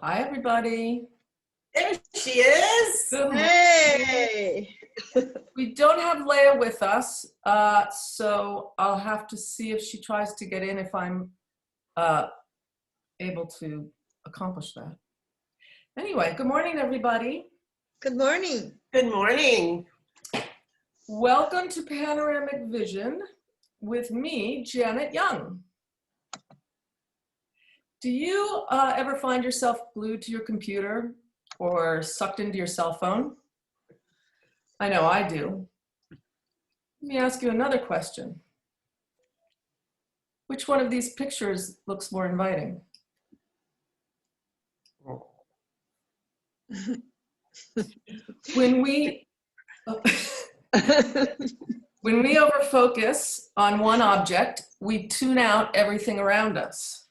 Hi, everybody. There she is. Good morning. Hey! We don't have Leah with us, so I'll have to see if she tries to get in, if I'm able to accomplish that. Anyway, good morning, everybody. Good morning. Good morning. Welcome to Panoramic Vision with me, Janet Young. Do you ever find yourself glued to your computer or sucked into your cell phone? I know I do. Let me ask you another question. Which one of these pictures looks more inviting? When we overfocus on one object, we tune out everything around us.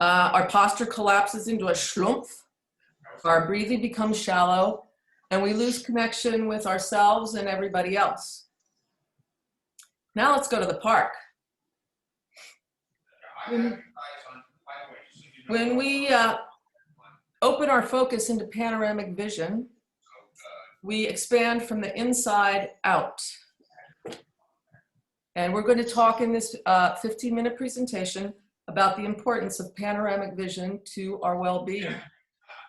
Our posture collapses into a schlumpf, our breathing becomes shallow, and we lose connection with ourselves and everybody else. Now let's go to the park. When we open our focus into panoramic vision, we expand from the inside out. And we're going to talk in this 15-minute presentation about the importance of panoramic vision to our well-being.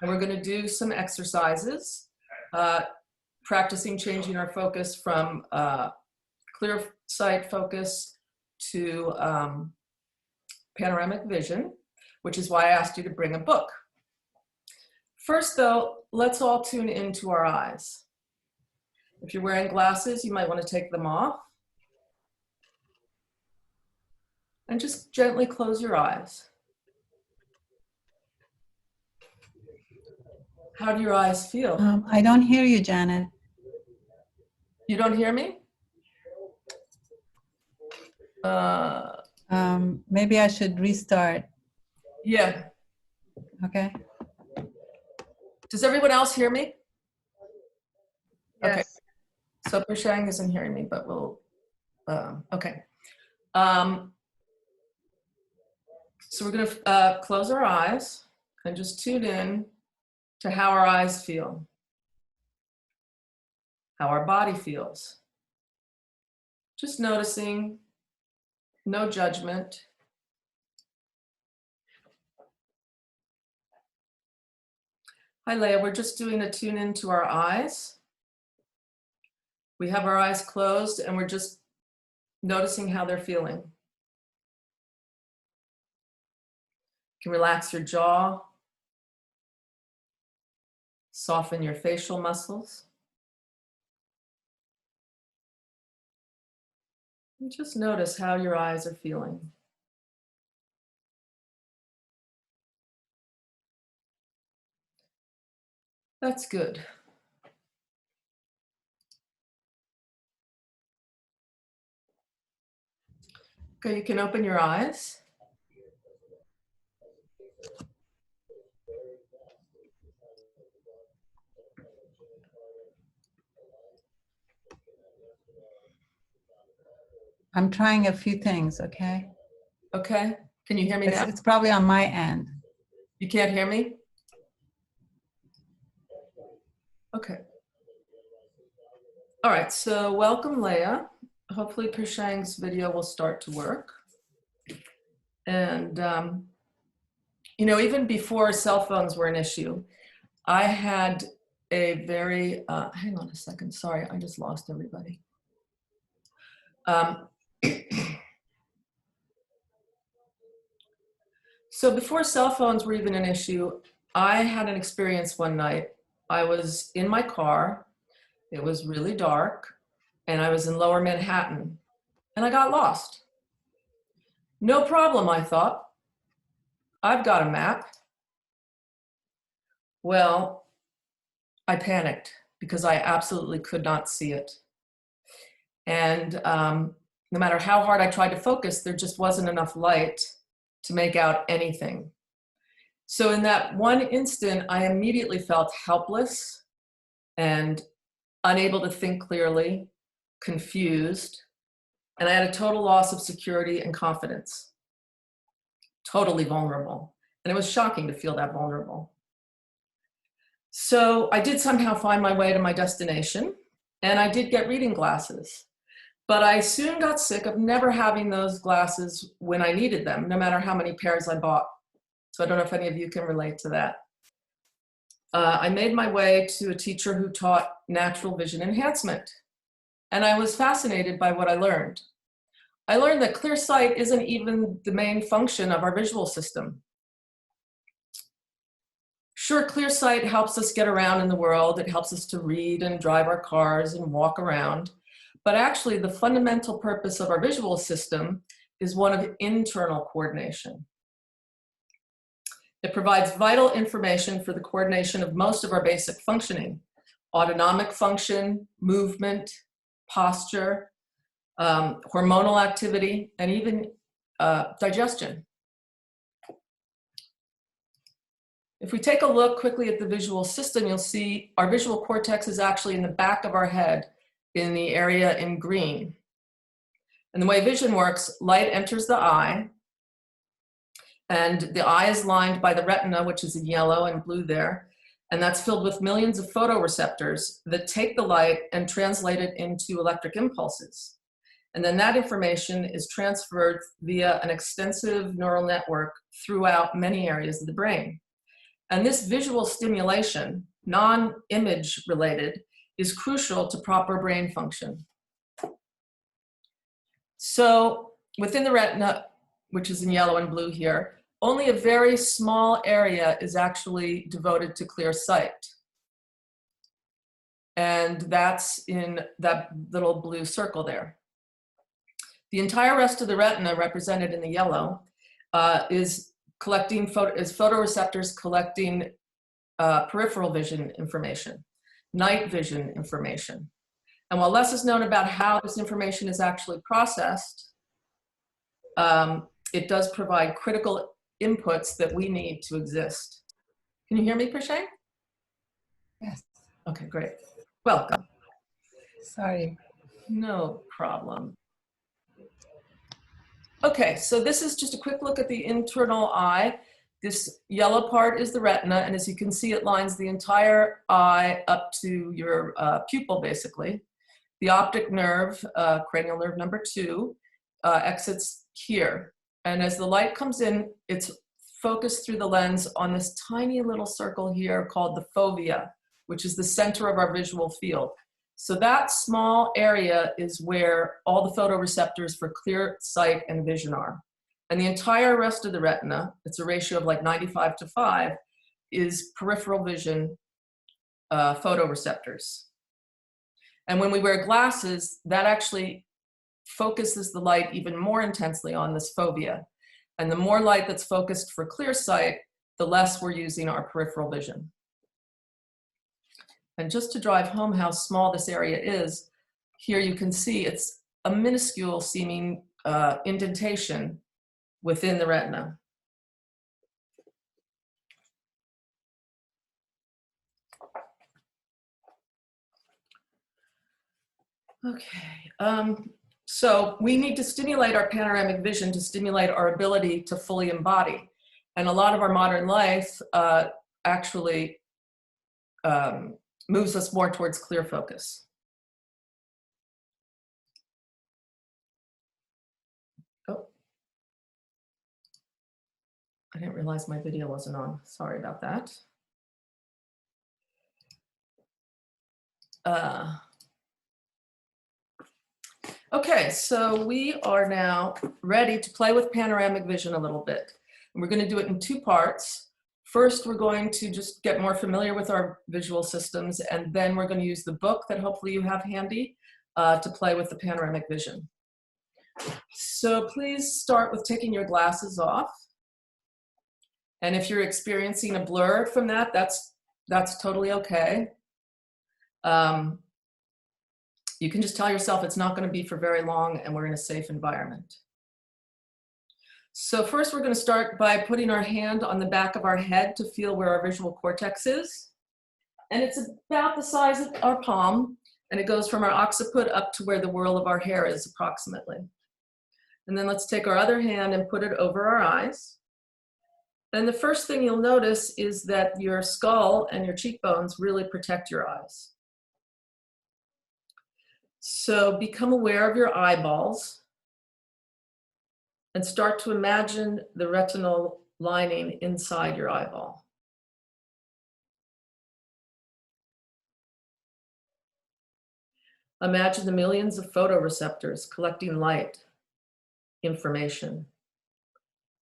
And we're going to do some exercises, practicing changing our focus from clear sight focus to panoramic vision, which is why I asked you to bring a book. First, though, let's all tune into our eyes. If you're wearing glasses, you might want to take them off. And just gently close your eyes. How do your eyes feel? I don't hear you, Janet. You don't hear me? Maybe I should restart. Yeah. Okay. Does everyone else hear me? Yes. Okay. So Prashang isn't hearing me, but we'll, okay. So we're going to close our eyes and just tune in to how our eyes feel, how our body feels. Just noticing, no judgment. Hi, Leah. We're just doing a tune into our eyes. We have our eyes closed and we're just noticing how they're feeling. You can relax your jaw, soften your facial muscles. And just notice how your eyes are feeling. That's good. Okay, you can open your eyes. I'm trying a few things, okay? Okay, can you hear me now? It's probably on my end. You can't hear me? Okay. All right, so welcome, Leah. Hopefully Prashang's video will start to work. And, you know, even before cell phones were an issue, I had a very, hang on a second, sorry, I just lost everybody. So before cell phones were even an issue, I had an experience one night. I was in my car, it was really dark, and I was in Lower Manhattan, and I got lost. No problem, I thought. I've got a map. Well, I panicked because I absolutely could not see it. And no matter how hard I tried to focus, there just wasn't enough light to make out anything. So in that one instant, I immediately felt helpless and unable to think clearly, confused, and I had a total loss of security and confidence. Totally vulnerable. And it was shocking to feel that vulnerable. So I did somehow find my way to my destination, and I did get reading glasses. But I soon got sick of never having those glasses when I needed them, no matter how many pairs I bought. So I don't know if any of you can relate to that. I made my way to a teacher who taught natural vision enhancement, and I was fascinated by what I learned. I learned that clear sight isn't even the main function of our visual system. Sure, clear sight helps us get around in the world. It helps us to read and drive our cars and walk around. But actually, the fundamental purpose of our visual system is one of internal coordination. It provides vital information for the coordination of most of our basic functioning: autonomic function, movement, posture, hormonal activity, and even digestion. If we take a look quickly at the visual system, you'll see our visual cortex is actually in the back of our head in the area in green. And the way vision works, light enters the eye, and the eye is lined by the retina, which is in yellow and blue there, and that's filled with millions of photoreceptors that take the light and translate it into electric impulses. And then that information is transferred via an extensive neural network throughout many areas of the brain. And this visual stimulation, non-image related, is crucial to proper brain function. So within the retina, which is in yellow and blue here, only a very small area is actually devoted to clear sight. And that's in that little blue circle there. The entire rest of the retina, represented in the yellow, is photoreceptors collecting peripheral vision information, night vision information. And while less is known about how this information is actually processed, it does provide critical inputs that we need to exist. Can you hear me, Prashant? Yes. Okay, great. Welcome. Sorry. No problem. Okay, so this is just a quick look at the internal eye. This yellow part is the retina, and as you can see, it lines the entire eye up to your pupil, basically. The optic nerve, cranial nerve number 2, exits here. And as the light comes in, it's focused through the lens on this tiny little circle here called the fovea, which is the center of our visual field. So that small area is where all the photoreceptors for clear sight and vision are. And the entire rest of the retina, it's a ratio of like 95:5, is peripheral vision photoreceptors. And when we wear glasses, that actually focuses the light even more intensely on this fovea. And the more light that's focused for clear sight, the less we're using our peripheral vision. And just to drive home how small this area is, here you can see it's a minuscule seeming indentation within the retina. Okay, so we need to stimulate our panoramic vision to stimulate our ability to fully embody. And a lot of our modern life actually moves us more towards clear focus. Oh, I didn't realize my video wasn't on. Sorry about that. Okay, so we are now ready to play with panoramic vision a little bit. And we're going to do it in 2 parts. First, we're going to just get more familiar with our visual systems, and then we're going to use the book that hopefully you have handy to play with the panoramic vision. So please start with taking your glasses off. And if you're experiencing a blur from that, that's totally okay. You can just tell yourself it's not going to be for very long and we're in a safe environment. So first we're going to start by putting our hand on the back of our head to feel where our visual cortex is. And it's about the size of our palm, and it goes from our occiput up to where the whorl of our hair is approximately. And then let's take our other hand and put it over our eyes. And the first thing you'll notice is that your skull and your cheekbones really protect your eyes. So become aware of your eyeballs and start to imagine the retinal lining inside your eyeball. Imagine the millions of photoreceptors collecting light, information,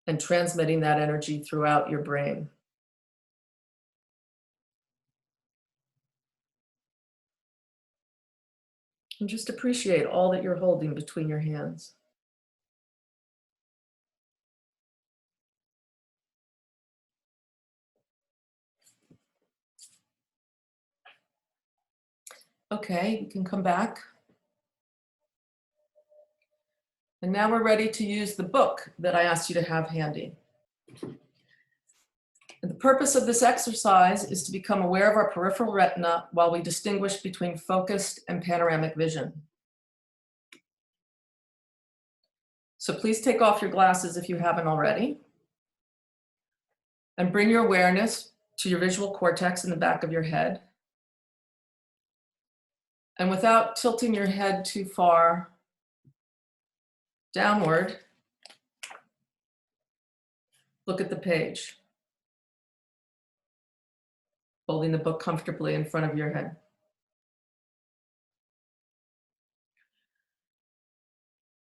and transmitting that energy throughout your brain. And just appreciate all that you're holding between your hands. Okay, you can come back. And now we're ready to use the book that I asked you to have handy. And the purpose of this exercise is to become aware of our peripheral retina while we distinguish between focused and panoramic vision. So please take off your glasses if you haven't already. And bring your awareness to your visual cortex in the back of your head. And without tilting your head too far downward, look at the page, holding the book comfortably in front of your head.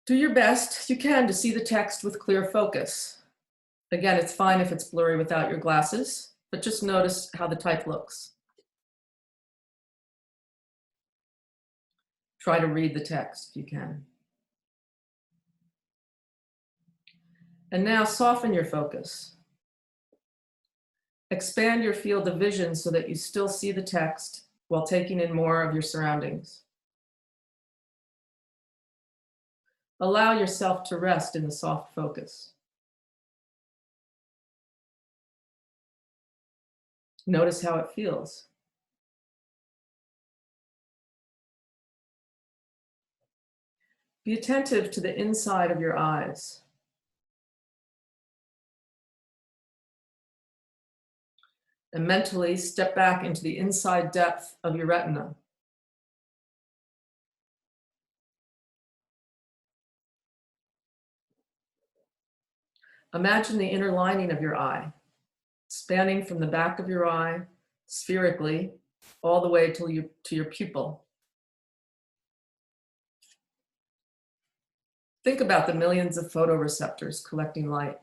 Do your best you can to see the text with clear focus. Again, it's fine if it's blurry without your glasses, but just notice how the type looks. Try to read the text if you can. And now soften your focus. Expand your field of vision so that you still see the text while taking in more of your surroundings. Allow yourself to rest in the soft focus. Notice how it feels. Be attentive to the inside of your eyes. And mentally step back into the inside depth of your retina. Imagine the inner lining of your eye, spanning from the back of your eye, spherically, all the way to your pupil. Think about the millions of photoreceptors collecting light.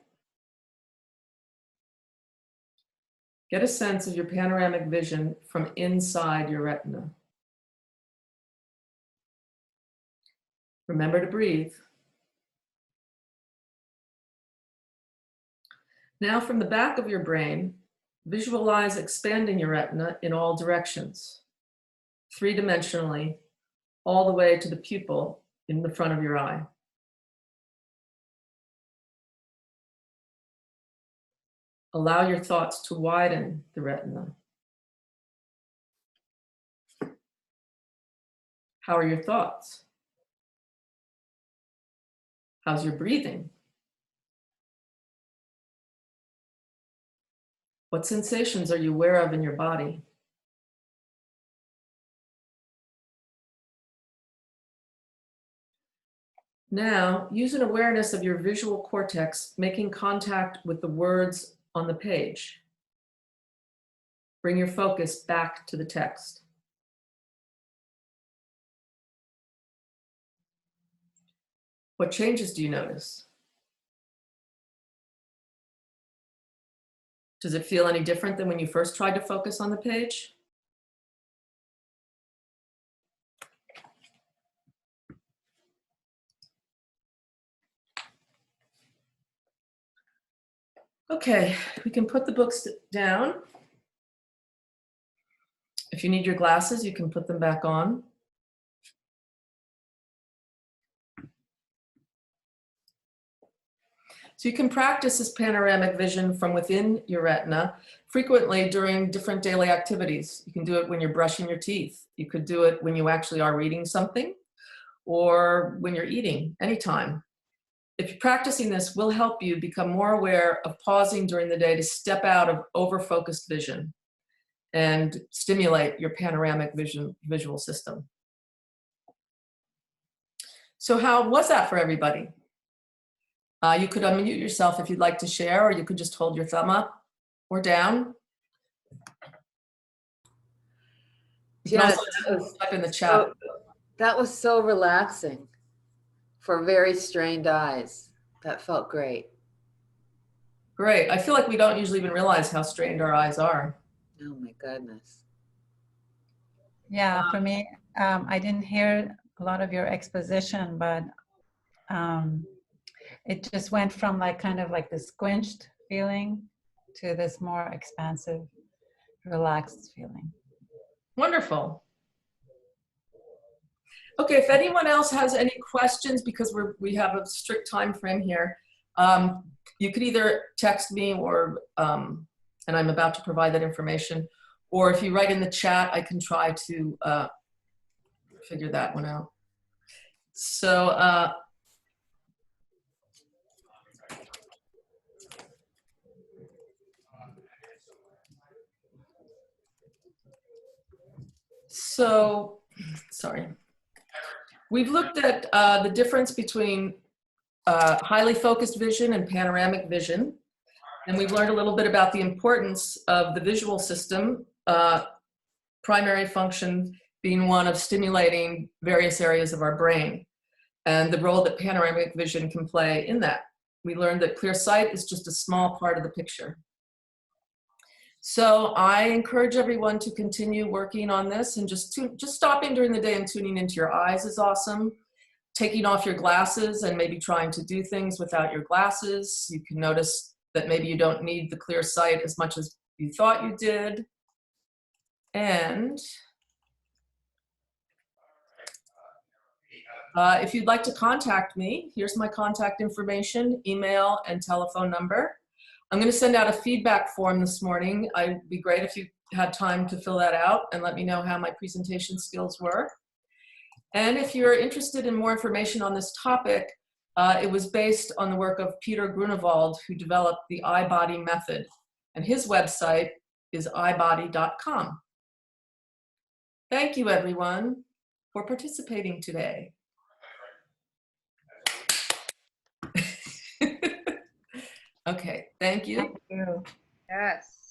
Get a sense of your panoramic vision from inside your retina. Remember to breathe. Now from the back of your brain, visualize expanding your retina in all directions, three-dimensionally, all the way to the pupil in the front of your eye. Allow your thoughts to widen the retina. How are your thoughts? How's your breathing? What sensations are you aware of in your body? Now, use an awareness of your visual cortex making contact with the words on the page. Bring your focus back to the text. What changes do you notice? Does it feel any different than when you first tried to focus on the page? Okay, we can put the books down. If you need your glasses, you can put them back on. So you can practice this panoramic vision from within your retina frequently during different daily activities. You can do it when you're brushing your teeth. You could do it when you actually are reading something or when you're eating, anytime. if you're practicing this, will help you become more aware of pausing during the day to step out of over-focused vision and stimulate your panoramic vision visual system. So how was that for everybody? You could unmute yourself if you'd like to share, or you could just hold your thumb up or down. You can Yes, also type in the chat. that was so relaxing for very strained eyes. That felt great. Great. I feel like we don't usually even realize how strained our eyes are. Oh my goodness. Yeah, for me, I didn't hear a lot of your exposition, but it just went from like kind of like the squinched feeling to this more expansive, relaxed feeling. Wonderful. Okay, if anyone else has any questions, because we have a strict time frame here, you could either text me or, and I'm about to provide that information, or if you write in the chat, I can try to figure that one out. So, sorry. We've looked at the difference between highly focused vision and panoramic vision. And we've learned a little bit about the importance of the visual system, primary function being one of stimulating various areas of our brain, and the role that panoramic vision can play in that. We learned that clear sight is just a small part of the picture. So I encourage everyone to continue working on this, and just stopping during the day and tuning into your eyes is awesome. Taking off your glasses and maybe trying to do things without your glasses. You can notice that maybe you don't need the clear sight as much as you thought you did. And if you'd like to contact me, here's my contact information, email and telephone number. I'm going to send out a feedback form this morning. It'd be great if you had time to fill that out and let me know how my presentation skills were. And if you're interested in more information on this topic, it was based on the work of Peter Grunewald, who developed the eye-body method. And his website is eyebody.com. Thank you, everyone, for participating today. Okay, thank you. Thank you. Yes.